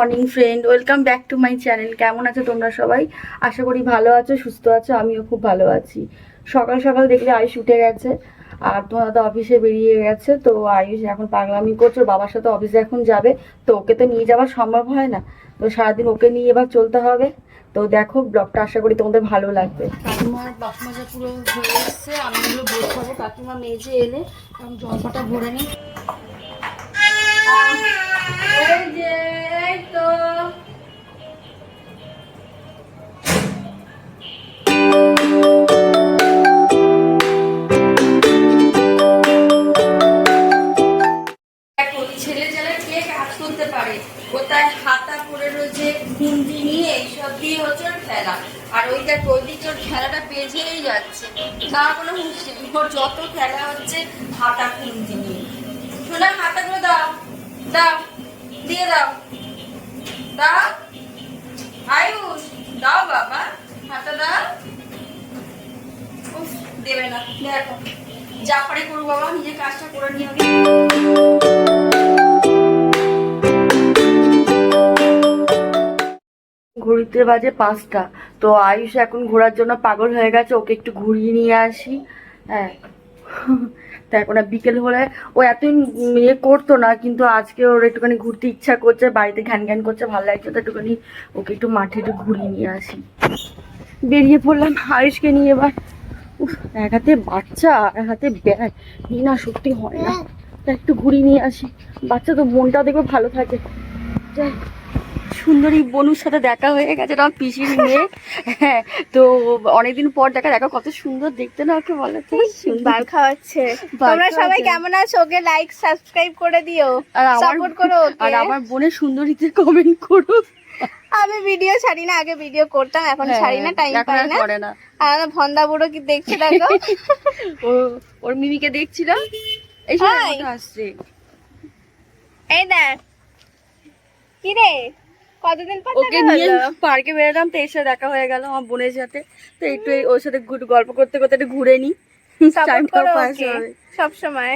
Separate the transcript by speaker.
Speaker 1: Morning friend, welcome back to my channel. কেমন আছো তোমরা সবাই? আশা করি ভালো আছো, সুস্থ আছো। আমিও খুব ভালো আছি। সকাল সকাল দেখলে আয়ুষ উঠে গেছে, আর তোমার দাদা অফিসে বেরিয়ে গেছে। তো আয়ুষ এখন পাগলামি করছে, ওর বাবার সাথে অফিসে এখন যাবে। তো ওকে তো নিয়ে যাওয়া সম্ভব হয় না, তো সারাদিন ওকে নিয়ে এবার চলতে হবে। তো দেখো ব্লগটা, আশা করি তোমাদের ভালো লাগবে। কাকিমার বাসন মাজা পুরো হয়ে এসছে, আমি এগুলো বসাবো। কাকিমা মেজে এলে কারণ জলপাটা ভরে নিই। এই যে এই তো ছেলে যারা কে কাজ করতে পারে, কোথায় হাতা পরে রয়েছে, খুন্তি নিয়ে এইসব দিয়ে হচ্ছে ওর খেলা। আর ওই দেখ ওই দিকে ওর খেলাটা বেজেই যাচ্ছে, না কোনো মুশকিল। ওর যত খেলা হচ্ছে হাতা খুন্তি নিয়ে। শোনা, হাতাগুলো দাও, দাও, দিয়ে দাও, দাও আয়ুষ, দাও বাবা, হাতা দাও। দেবে না, দেখো যা পারে করবো বাবা, নিজে কাজটা করে নিয়ে আমি। ঘড়িতে বাজে 5টা। তো আয়ুষ এখন ঘোরার জন্য পাগল হয়ে গেছে, ওকে একটু ঘুরিয়ে নিয়ে আসি। হ্যাঁ, তা এখন বিকেল হলে ও এত ইয়ে করতো না, কিন্তু আজকে ওর একটুখানি ঘুরতে ইচ্ছা করছে, বাড়িতে ঘ্যান ঘ্যান করছে, ভালো লাগছে। তো একটুখানি ওকে একটু মাঠে একটু ঘুরিয়ে নিয়ে আসি। বেরিয়ে পড়লাম আয়ুষকে নিয়ে এবার। এক হাতে বাচ্চা এক হাতে ব্যাগ নিয়ে না সত্যি হয় না, তা একটু ঘুরিয়ে নিয়ে আসি। বাচ্চা তো মনটা দেখবে ভালো থাকে। যাই, সুন্দরী বনুর সাথে দেখা হয়ে গেছে, আমার পিসির মেয়ে। হ্যাঁ, তো অনেকদিন পর দেখা, দেখা কত সুন্দর দেখতে না ওকে, বলো তো।
Speaker 2: বার খাওয়াচ্ছে। তোমরা সবাই কেমন আছো? ওকে লাইক সাবস্ক্রাইব করে দিও, সাপোর্ট করো ওকে।
Speaker 1: আর আমার বোনের সুন্দরীতে কমেন্ট করো।
Speaker 2: আমি ভিডিও ছাড়ি না, আগে ভিডিও করতাম, এখন ছাড়ি না, টাইম পাই না। আর ভন্দা বুড়ো কি দেখছে দেখো।
Speaker 1: ওর মিমিকে দেখছিলাম, এই সময় আসছে।
Speaker 2: এই দেখ কি রে, কতদিন পর
Speaker 1: ওকে নিয়ে পার্কে বেরোলাম, তো এসে দেখা হয়ে গেল আমার বোনের সাথে। তো একটু ওর সাথে গল্প করতে করতে একটু ঘুরে নি,
Speaker 2: সাপোর্ট করো ওকে সব সময়।